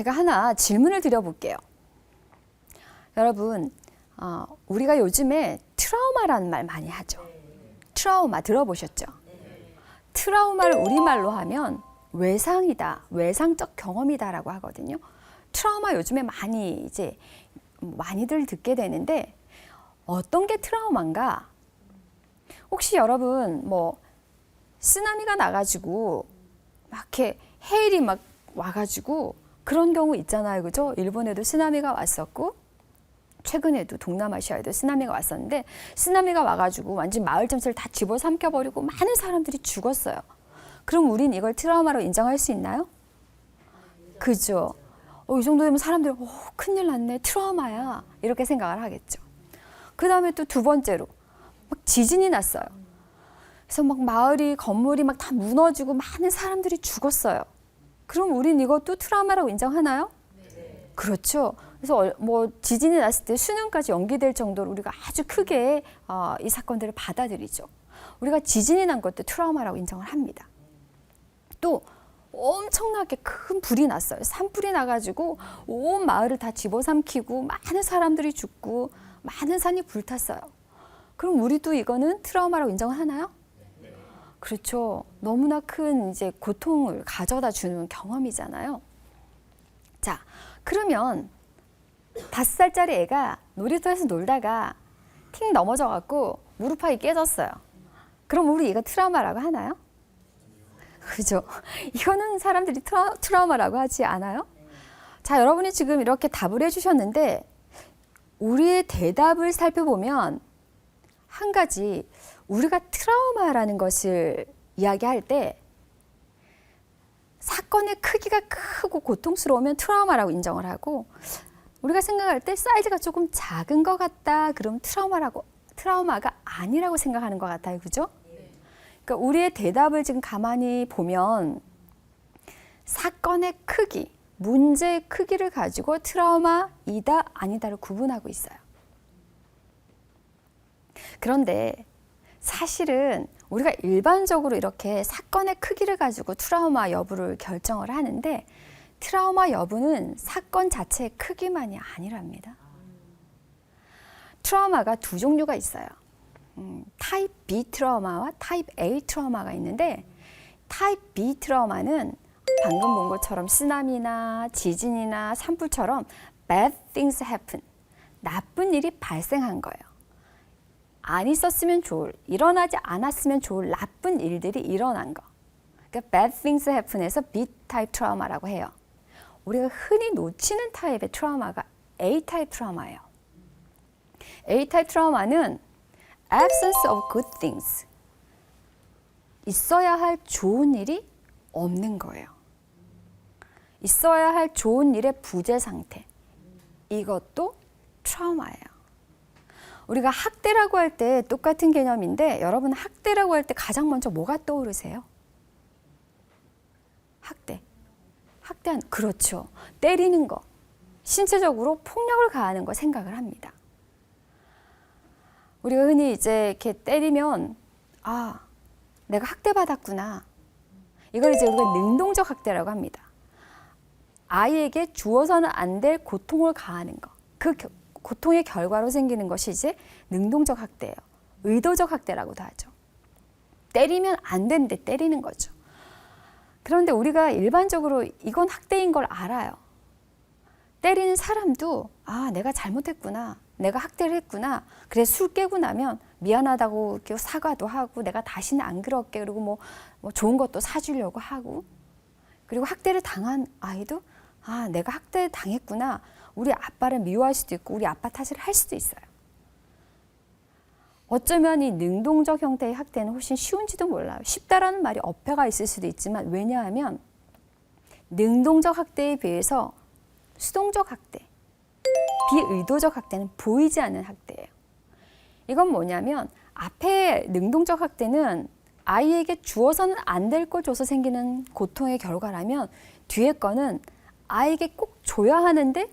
제가 하나 질문을 드려볼게요. 여러분, 우리가 요즘에 트라우마라는 말 많이 하죠. 트라우마 들어보셨죠? 트라우마를 우리말로 하면 외상이다, 외상적 경험이다라고 하거든요. 트라우마 요즘에 많이들 듣게 되는데 어떤 게 트라우마인가? 혹시 여러분 쓰나미가 나가지고 막 이렇게 해일이 막 와가지고 그런 경우 있잖아요, 그죠? 일본에도 쓰나미가 왔었고 최근에도 동남아시아에도 쓰나미가 왔었는데 쓰나미가 와가지고 완전 마을 전체를 다 집어삼켜버리고 많은 사람들이 죽었어요. 그럼 우린 이걸 트라우마로 인정할 수 있나요? 그죠? 이 정도 되면 사람들이 큰일 났네, 트라우마야 이렇게 생각을 하겠죠. 그 다음에 또 두 번째로 막 지진이 났어요. 그래서 막 마을이 건물이 막 다 무너지고 많은 사람들이 죽었어요. 그럼 우린 이것도 트라우마라고 인정하나요? 네. 그렇죠. 그래서 지진이 났을 때 수능까지 연기될 정도로 우리가 아주 크게 이 사건들을 받아들이죠. 우리가 지진이 난 것도 트라우마라고 인정을 합니다. 또 엄청나게 큰 불이 났어요. 산불이 나가지고 온 마을을 다 집어삼키고 많은 사람들이 죽고 많은 산이 불탔어요. 그럼 우리도 이거는 트라우마라고 인정을 하나요? 그렇죠. 너무나 큰 고통을 가져다 주는 경험이잖아요. 자, 그러면 5살짜리 애가 놀이터에서 놀다가 팅 넘어져갖고 무릎팍이 깨졌어요. 그럼 우리 이거 트라우마라고 하나요? 그죠? 이거는 사람들이 트라우마라고 하지 않아요? 자, 여러분이 지금 이렇게 답을 해주셨는데 우리의 대답을 살펴보면 한 가지, 우리가 트라우마라는 것을 이야기할 때 사건의 크기가 크고 고통스러우면 트라우마라고 인정을 하고 우리가 생각할 때 사이즈가 조금 작은 것 같다, 그럼 트라우마가 아니라고 생각하는 것 같아요. 그죠? 그러니까 우리의 대답을 지금 가만히 보면 사건의 크기, 문제의 크기를 가지고 트라우마이다, 아니다를 구분하고 있어요. 그런데 사실은 우리가 일반적으로 이렇게 사건의 크기를 가지고 트라우마 여부를 결정을 하는데 트라우마 여부는 사건 자체의 크기만이 아니랍니다. 트라우마가 두 종류가 있어요. 타입 B 트라우마와 타입 A 트라우마가 있는데 타입 B 트라우마는 방금 본 것처럼 쓰나미나 지진이나 산불처럼 bad things happen, 나쁜 일이 발생한 거예요. 안 있었으면 좋을, 일어나지 않았으면 좋을 나쁜 일들이 일어난 거. 그러니까 bad things happen에서 B 타입 트라우마라고 해요. 우리가 흔히 놓치는 타입의 트라우마가 A 타입 트라우마예요. A 타입 트라우마는 absence of good things, 있어야 할 좋은 일이 없는 거예요. 있어야 할 좋은 일의 부재 상태, 이것도 트라우마예요. 우리가 학대라고 할 때 똑같은 개념인데 여러분, 학대라고 할 때 가장 먼저 뭐가 떠오르세요? 학대한, 그렇죠. 때리는 거, 신체적으로 폭력을 가하는 거 생각을 합니다. 우리가 흔히 이렇게 때리면 내가 학대받았구나. 이걸 우리가 능동적 학대라고 합니다. 아이에게 주어서는 안 될 고통을 가하는 거. 그 고통의 결과로 생기는 것이 능동적 학대예요. 의도적 학대라고도 하죠. 때리면 안 되는데 때리는 거죠. 그런데 우리가 일반적으로 이건 학대인 걸 알아요. 때리는 사람도 내가 잘못했구나, 내가 학대를 했구나, 그래 술 깨고 나면 미안하다고 이렇게 사과도 하고 내가 다시는 안 그럴게, 그리고 뭐 좋은 것도 사주려고 하고, 그리고 학대를 당한 아이도 내가 학대 당했구나, 우리 아빠를 미워할 수도 있고 우리 아빠 탓을 할 수도 있어요. 어쩌면 이 능동적 형태의 학대는 훨씬 쉬운지도 몰라요. 쉽다라는 말이 어폐가 있을 수도 있지만, 왜냐하면 능동적 학대에 비해서 수동적 학대, 비의도적 학대는 보이지 않는 학대예요. 이건 뭐냐면 앞에 능동적 학대는 아이에게 주어서는 안 될 걸 줘서 생기는 고통의 결과라면 뒤에 거는 아이에게 꼭 줘야 하는데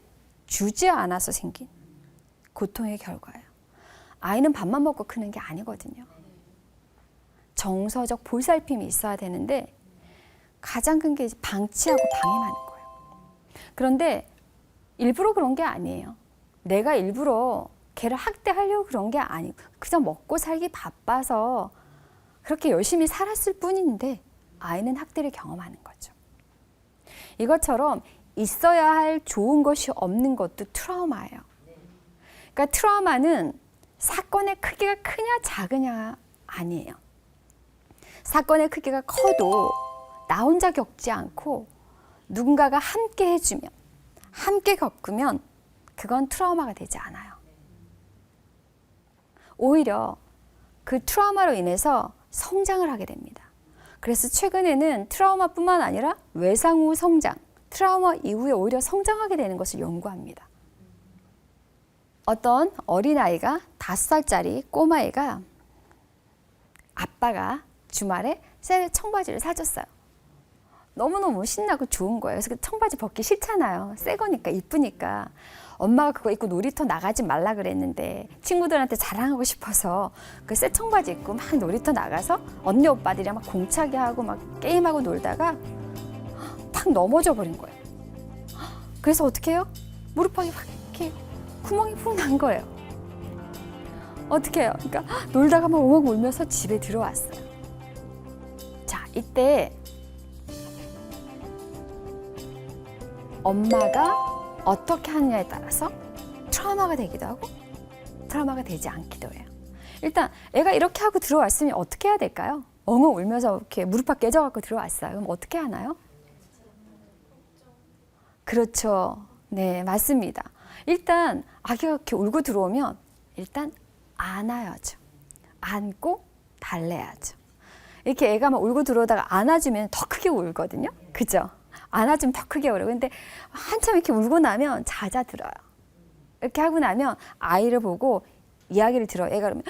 주지 않아서 생긴 고통의 결과예요. 아이는 밥만 먹고 크는 게 아니거든요. 정서적 보살핌이 있어야 되는데 가장 큰 게 방치하고 방임하는 거예요. 그런데 일부러 그런 게 아니에요. 내가 일부러 걔를 학대하려고 그런 게 아니고 그저 먹고 살기 바빠서 그렇게 열심히 살았을 뿐인데 아이는 학대를 경험하는 거죠. 이것처럼 있어야 할 좋은 것이 없는 것도 트라우마예요. 그러니까 트라우마는 사건의 크기가 크냐 작으냐 아니에요. 사건의 크기가 커도 나 혼자 겪지 않고 누군가가 함께 해주면, 함께 겪으면 그건 트라우마가 되지 않아요. 오히려 그 트라우마로 인해서 성장을 하게 됩니다. 그래서 최근에는 트라우마뿐만 아니라 외상 후 성장, 트라우마 이후에 오히려 성장하게 되는 것을 연구합니다. 어떤 어린아이가 5살짜리 꼬마애가 아빠가 주말에 새 청바지를 사줬어요. 너무너무 신나고 좋은 거예요. 그래서 그 청바지 벗기 싫잖아요. 새 거니까 이쁘니까. 엄마가 그거 입고 놀이터 나가지 말라 그랬는데 친구들한테 자랑하고 싶어서 그 새 청바지 입고 막 놀이터 나가서 언니 오빠들이랑 막 공차기 하고 막 게임하고 놀다가 탁 넘어져 버린 거예요. 그래서 어떻게 해요? 무릎팍이 확 이렇게 구멍이 푹 난 거예요. 어떻게 해요? 그러니까 놀다가 막 웅웅 울면서 집에 들어왔어요. 자, 이때 엄마가 어떻게 하느냐에 따라서 트라우마가 되기도 하고 트라우마가 되지 않기도 해요. 일단 애가 이렇게 하고 들어왔으면 어떻게 해야 될까요? 엉엉 울면서 이렇게 무릎팍 깨져갖고 들어왔어요. 그럼 어떻게 하나요? 그렇죠. 네, 맞습니다. 일단 아기가 이렇게 울고 들어오면 일단 안아야죠. 안고 달래야죠. 이렇게 애가 막 울고 들어오다가 안아주면 더 크게 울거든요. 그죠? 안아주면 더 크게 울어요. 근데 한참 이렇게 울고 나면 잦아들어요. 이렇게 하고 나면 아이를 보고 이야기를 들어요. 애가 그러면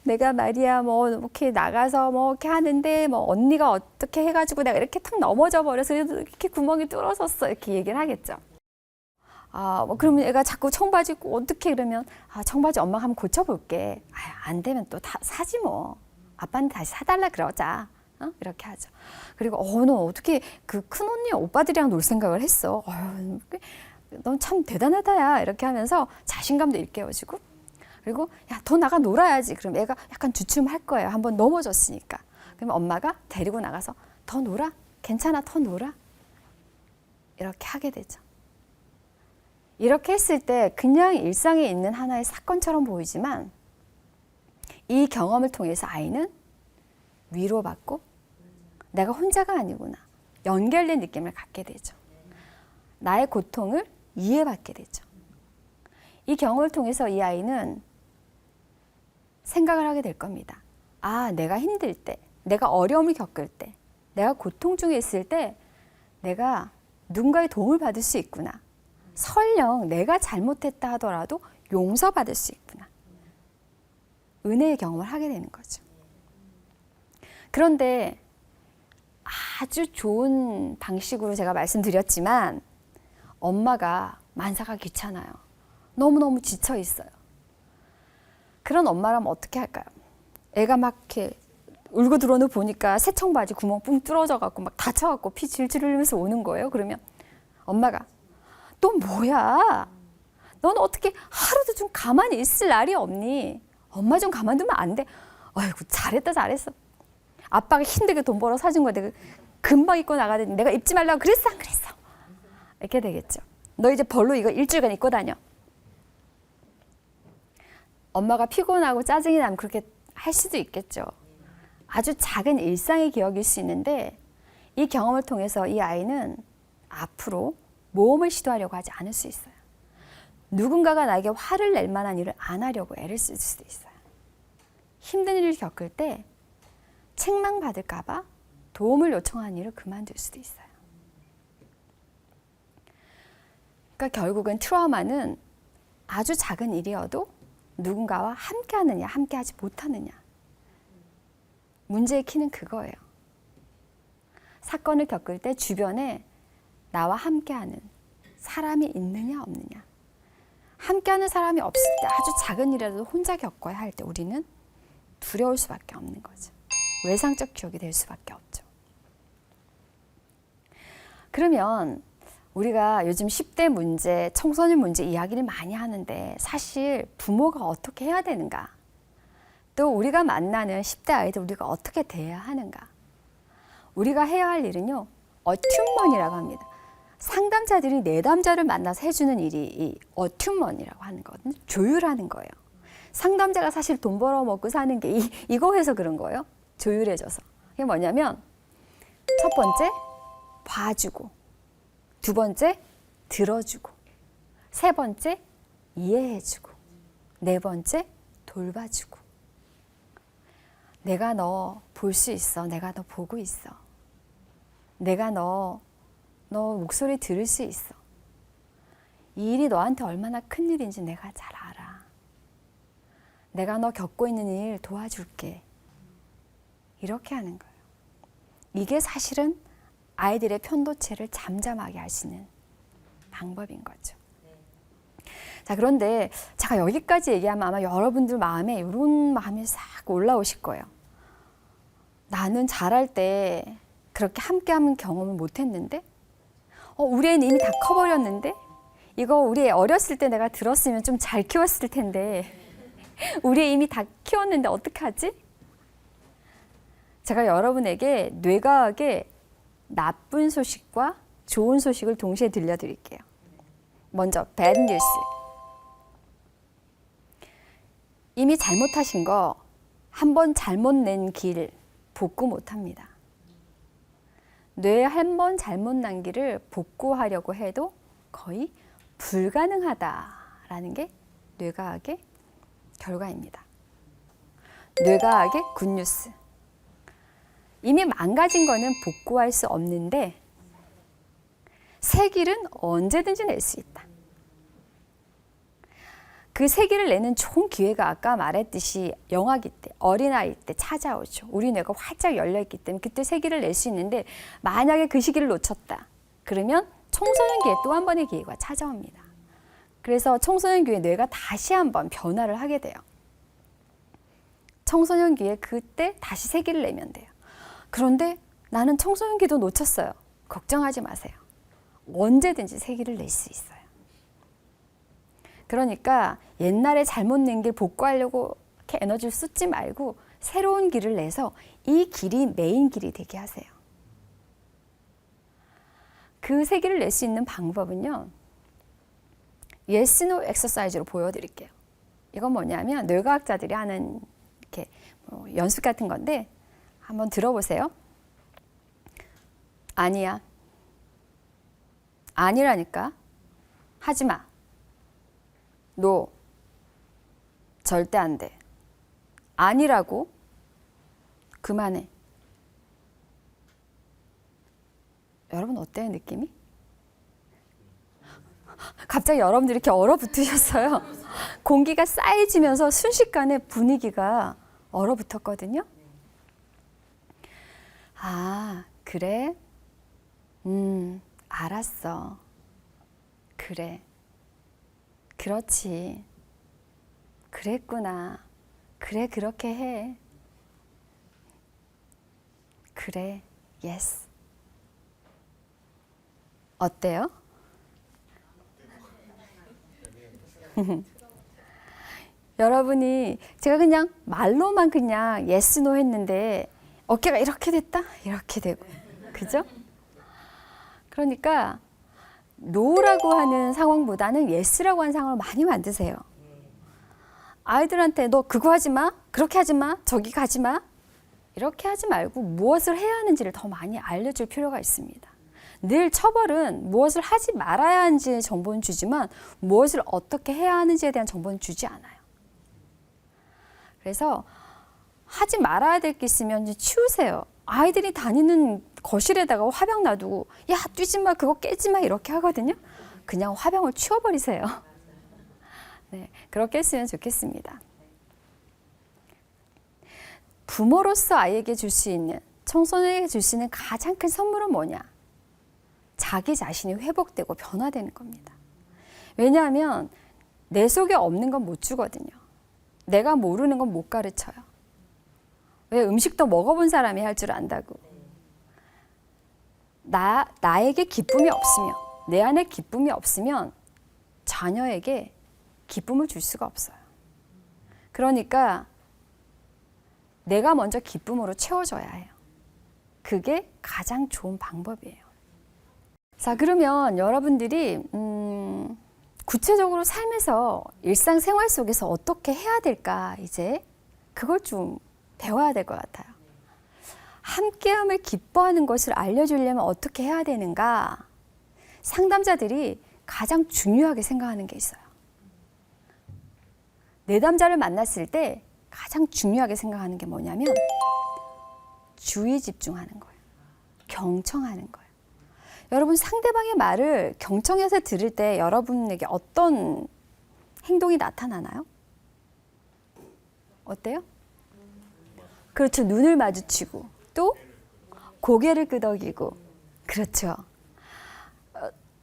내가 말이야 뭐 이렇게 나가서 뭐 이렇게 하는데 뭐 언니가 어떻게 해가지고 내가 이렇게 탁 넘어져 버려서 이렇게 구멍이 뚫어졌어 이렇게 얘기를 하겠죠. 아, 뭐 그러면 애가 자꾸 청바지 입고 어떻게 그러면 아, 청바지 엄마가 한번 고쳐볼게. 아, 안 되면 또 사지 뭐. 아빠한테 다시 사달라 그러자. 이렇게 하죠. 그리고 너 어떻게 그 큰 언니 오빠들이랑 놀 생각을 했어. 넌 참 대단하다 야. 이렇게 하면서 자신감도 일깨워지고 그리고 야, 더 나가 놀아야지. 그럼 애가 약간 주춤할 거예요. 한번 넘어졌으니까. 그러면 엄마가 데리고 나가서 더 놀아. 괜찮아. 더 놀아. 이렇게 하게 되죠. 이렇게 했을 때 그냥 일상에 있는 하나의 사건처럼 보이지만 이 경험을 통해서 아이는 위로받고 내가 혼자가 아니구나. 연결된 느낌을 갖게 되죠. 나의 고통을 이해받게 되죠. 이 경험을 통해서 이 아이는 생각을 하게 될 겁니다. 아, 내가 힘들 때, 내가 어려움을 겪을 때, 내가 고통 중에 있을 때 내가 누군가의 도움을 받을 수 있구나. 설령 내가 잘못했다 하더라도 용서받을 수 있구나. 은혜의 경험을 하게 되는 거죠. 그런데 아주 좋은 방식으로 제가 말씀드렸지만 엄마가 만사가 귀찮아요. 너무너무 지쳐 있어요. 그런 엄마라면 어떻게 할까요? 애가 막 이렇게 울고 들어오는 보니까 새 청바지 구멍 뿡 뚫어져갖고 막 다쳐갖고 피 질질 흘리면서 오는 거예요. 그러면 엄마가 너 뭐야? 넌 어떻게 하루도 좀 가만히 있을 날이 없니? 엄마 좀 가만두면 안 돼. 아이고 잘했다 잘했어. 아빠가 힘들게 돈 벌어 사준 거 내가 금방 입고 나가더니 내가 입지 말라고 그랬어 안 그랬어? 이렇게 되겠죠. 너 이제 벌로 이거 일주일간 입고 다녀. 엄마가 피곤하고 짜증이 나면 그렇게 할 수도 있겠죠. 아주 작은 일상의 기억일 수 있는데 이 경험을 통해서 이 아이는 앞으로 모험을 시도하려고 하지 않을 수 있어요. 누군가가 나에게 화를 낼 만한 일을 안 하려고 애를 쓸 수도 있어요. 힘든 일을 겪을 때 책망받을까 봐 도움을 요청하는 일을 그만둘 수도 있어요. 그러니까 결국은 트라우마는 아주 작은 일이어도 누군가와 함께하느냐 함께하지 못하느냐 문제의 키는 그거예요. 사건을 겪을 때 주변에 나와 함께하는 사람이 있느냐 없느냐. 함께하는 사람이 없을 때 아주 작은 일이라도 혼자 겪어야 할 때 우리는 두려울 수밖에 없는 거죠. 외상적 기억이 될 수밖에 없죠. 그러면 우리가 요즘 10대 문제, 청소년 문제 이야기를 많이 하는데 사실 부모가 어떻게 해야 되는가? 또 우리가 만나는 10대 아이들 우리가 어떻게 대해야 하는가? 우리가 해야 할 일은요. 어튠먼이라고 합니다. 상담자들이 내담자를 만나서 해주는 일이 이 어튠먼이라고 하는 거거든요. 조율하는 거예요. 상담자가 사실 돈 벌어먹고 사는 게 이거 해서 그런 거예요. 조율해줘서. 이게 뭐냐면 첫 번째 봐주고, 두 번째 들어주고, 세 번째 이해해주고, 네 번째 돌봐주고. 내가 너 볼 수 있어. 내가 너 보고 있어. 내가 너 목소리 들을 수 있어. 이 일이 너한테 얼마나 큰 일인지 내가 잘 알아. 내가 너 겪고 있는 일 도와줄게. 이렇게 하는 거예요. 이게 사실은 아이들의 편도체를 잠잠하게 할 수 있는 방법인 거죠. 자, 그런데 제가 여기까지 얘기하면 아마 여러분들 마음에 이런 마음이 싹 올라오실 거예요. 나는 자랄 때 그렇게 함께하는 경험을 못했는데, 우리 애는 이미 다 커버렸는데, 이거 우리 애 어렸을 때 내가 들었으면 좀 잘 키웠을 텐데, 우리 애 이미 다 키웠는데 어떡하지? 제가 여러분에게 뇌과학의 나쁜 소식과 좋은 소식을 동시에 들려드릴게요. 먼저 bad news. 이미 잘못하신 거 한 번 잘못 낸 길 복구 못합니다. 뇌에 한 번 잘못 난 길을 복구하려고 해도 거의 불가능하다라는 게 뇌과학의 결과입니다. 뇌과학의 굿뉴스. 이미 망가진 거는 복구할 수 없는데 새 길은 언제든지 낼 수 있다. 그 새 길을 내는 좋은 기회가 아까 말했듯이 영아기 때, 어린아이 때 찾아오죠. 우리 뇌가 활짝 열려있기 때문에 그때 새 길을 낼 수 있는데 만약에 그 시기를 놓쳤다. 그러면 청소년기에 또 한 번의 기회가 찾아옵니다. 그래서 청소년기에 뇌가 다시 한번 변화를 하게 돼요. 청소년기에 그때 다시 새 길을 내면 돼요. 그런데 나는 청소년기도 놓쳤어요. 걱정하지 마세요. 언제든지 새 길을 낼 수 있어요. 그러니까 옛날에 잘못 낸 길 복구하려고 이렇게 에너지를 쏟지 말고 새로운 길을 내서 이 길이 메인 길이 되게 하세요. 그 새 길을 낼 수 있는 방법은요. yes, no exercise로 보여드릴게요. 이건 뭐냐면 뇌과학자들이 하는 이렇게 연습 같은 건데 한번 들어보세요. 아니야. 아니라니까. 하지 마. No. 절대 안 돼. 아니라고. 그만해. 여러분 어때요, 느낌이? 갑자기 여러분들이 이렇게 얼어붙으셨어요. 공기가 쌓여지면서 순식간에 분위기가 얼어붙었거든요. 아, 그래? 알았어. 그래. 그렇지. 그랬구나. 그래, 그렇게 해. 그래, yes. 어때요? 여러분이 제가 그냥 말로만 그냥 yes, no 했는데 어깨가 이렇게 됐다? 이렇게 되고. 그죠? 그러니까 no라고 하는 상황보다는 yes라고 하는 상황을 많이 만드세요. 아이들한테 너 그거 하지 마, 그렇게 하지 마, 저기 가지 마. 이렇게 하지 말고 무엇을 해야 하는지를 더 많이 알려줄 필요가 있습니다. 늘 처벌은 무엇을 하지 말아야 하는지 정보는 주지만 무엇을 어떻게 해야 하는지에 대한 정보는 주지 않아요. 그래서 하지 말아야 될 게 있으면 이제 치우세요. 아이들이 다니는 거실에다가 화병 놔두고 야 뛰지 마, 그거 깨지 마 이렇게 하거든요. 그냥 화병을 치워버리세요. 네, 그렇게 했으면 좋겠습니다. 부모로서 아이에게 줄 수 있는, 청소년에게 줄 수 있는 가장 큰 선물은 뭐냐? 자기 자신이 회복되고 변화되는 겁니다. 왜냐하면 내 속에 없는 건 못 주거든요. 내가 모르는 건 못 가르쳐요. 왜? 음식도 먹어본 사람이 할 줄 안다고. 나에게 기쁨이 없으며 내 안에 기쁨이 없으면 자녀에게 기쁨을 줄 수가 없어요. 그러니까 내가 먼저 기쁨으로 채워줘야 해요. 그게 가장 좋은 방법이에요. 자, 그러면 여러분들이 구체적으로 삶에서 일상생활 속에서 어떻게 해야 될까, 이제 그걸 좀 배워야 될 것 같아요. 함께함을 기뻐하는 것을 알려주려면 어떻게 해야 되는가? 상담자들이 가장 중요하게 생각하는 게 있어요. 내담자를 만났을 때 가장 중요하게 생각하는 게 뭐냐면 주의 집중하는 거예요. 경청하는 거예요. 여러분, 상대방의 말을 경청해서 들을 때 여러분에게 어떤 행동이 나타나나요? 어때요? 그렇죠. 눈을 마주치고 또 고개를 끄덕이고, 그렇죠.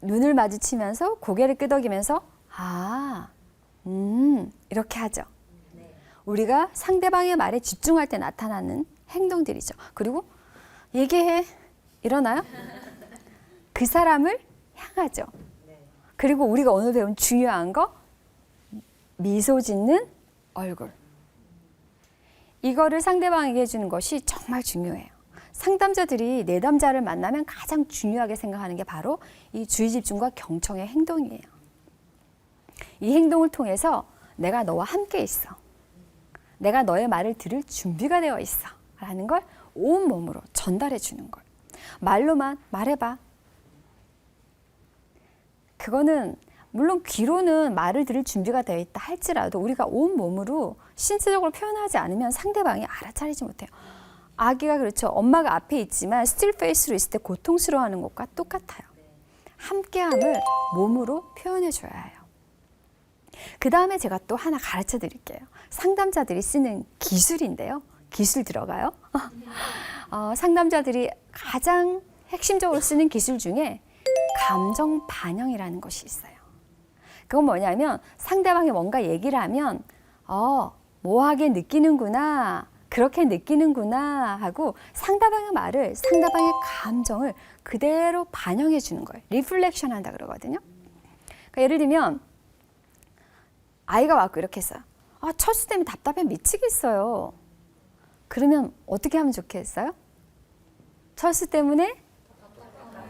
눈을 마주치면서 고개를 끄덕이면서 이렇게 하죠. 우리가 상대방의 말에 집중할 때 나타나는 행동들이죠. 그리고 얘기해, 일어나요? 그 사람을 향하죠. 그리고 우리가 오늘 배운 중요한 거, 미소 짓는 얼굴. 이거를 상대방에게 해주는 것이 정말 중요해요. 상담자들이 내담자를 만나면 가장 중요하게 생각하는 게 바로 이 주의 집중과 경청의 행동이에요. 이 행동을 통해서 내가 너와 함께 있어. 내가 너의 말을 들을 준비가 되어 있어. 라는 걸 온몸으로 전달해 주는 거예요. 말로만 말해봐. 그거는 물론 귀로는 말을 들을 준비가 되어 있다 할지라도 우리가 온몸으로 신체적으로 표현하지 않으면 상대방이 알아차리지 못해요. 아기가 그렇죠. 엄마가 앞에 있지만 스틸 페이스로 있을 때 고통스러워하는 것과 똑같아요. 함께함을 몸으로 표현해 줘야 해요. 그 다음에 제가 또 하나 가르쳐 드릴게요. 상담자들이 쓰는 기술인데요. 기술 들어가요. 상담자들이 가장 핵심적으로 쓰는 기술 중에 감정 반영이라는 것이 있어요. 그건 뭐냐면 상대방이 뭔가 얘기를 하면 뭐하게 느끼는구나, 그렇게 느끼는구나 하고 상대방의 말을, 상대방의 감정을 그대로 반영해 주는 거예요. 리플렉션 한다 그러거든요. 그러니까 예를 들면 아이가 와서 이렇게 했어요. 철수 때문에 답답해 미치겠어요. 그러면 어떻게 하면 좋겠어요? 철수 때문에?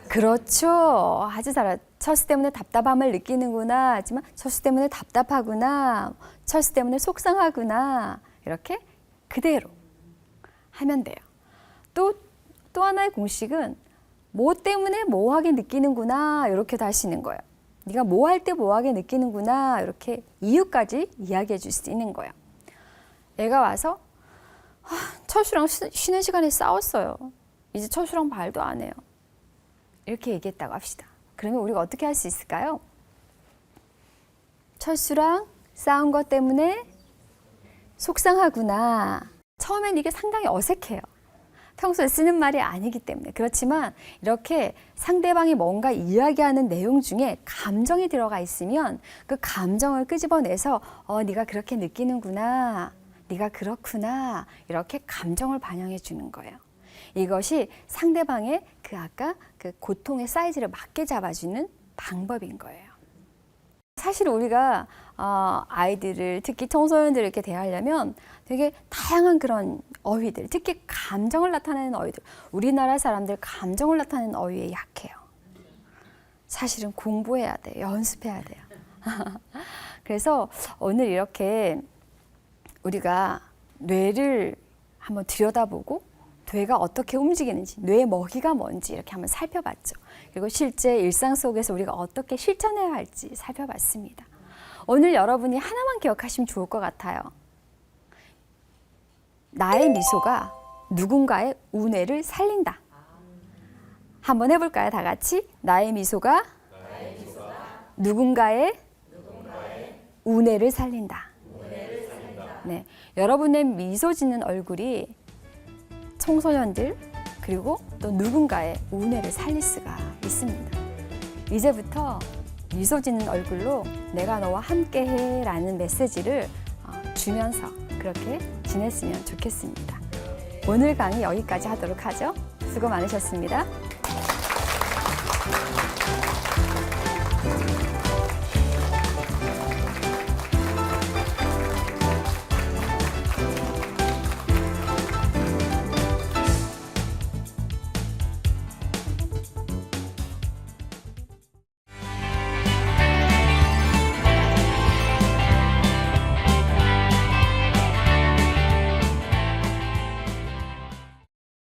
그렇죠. 아주 잘, 철수 때문에 답답함을 느끼는구나 하지만 철수 때문에 답답하구나, 철수 때문에 속상하구나, 이렇게 그대로 하면 돼요. 또 하나의 공식은 뭐 때문에 뭐하게 느끼는구나, 이렇게도 하시는 거예요. 네가 뭐 할 때 뭐하게 느끼는구나, 이렇게 이유까지 이야기해 줄 수 있는 거예요. 애가 와서 철수랑 쉬는 시간에 싸웠어요. 이제 철수랑 말도 안 해요. 이렇게 얘기했다고 합시다. 그러면 우리가 어떻게 할 수 있을까요? 철수랑 싸운 것 때문에 속상하구나. 처음엔 이게 상당히 어색해요. 평소에 쓰는 말이 아니기 때문에. 그렇지만 이렇게 상대방이 뭔가 이야기하는 내용 중에 감정이 들어가 있으면 그 감정을 끄집어내서 네가 그렇게 느끼는구나, 네가 그렇구나, 이렇게 감정을 반영해 주는 거예요. 이것이 상대방의 아까 그 고통의 사이즈를 맞게 잡아주는 방법인 거예요. 사실 우리가 아이들을, 특히 청소년들을 이렇게 대하려면 되게 다양한 그런 어휘들, 특히 감정을 나타내는 어휘들, 우리나라 사람들 감정을 나타내는 어휘에 약해요. 사실은 공부해야 돼요. 연습해야 돼요. 그래서 오늘 이렇게 우리가 뇌를 한번 들여다보고 뇌가 어떻게 움직이는지, 뇌의 먹이가 뭔지 이렇게 한번 살펴봤죠. 그리고 실제 일상 속에서 우리가 어떻게 실천해야 할지 살펴봤습니다. 오늘 여러분이 하나만 기억하시면 좋을 것 같아요. 나의 미소가 누군가의 운해를 살린다. 한번 해볼까요? 다 같이. 나의 미소가 누군가의 운해를 살린다. 네, 여러분의 미소 짓는 얼굴이 청소년들 그리고 또 누군가의 운해를 살릴 수가 있습니다. 이제부터 미소 짓는 얼굴로 내가 너와 함께해 라는 메시지를 주면서 그렇게 지냈으면 좋겠습니다. 오늘 강의 여기까지 하도록 하죠. 수고 많으셨습니다.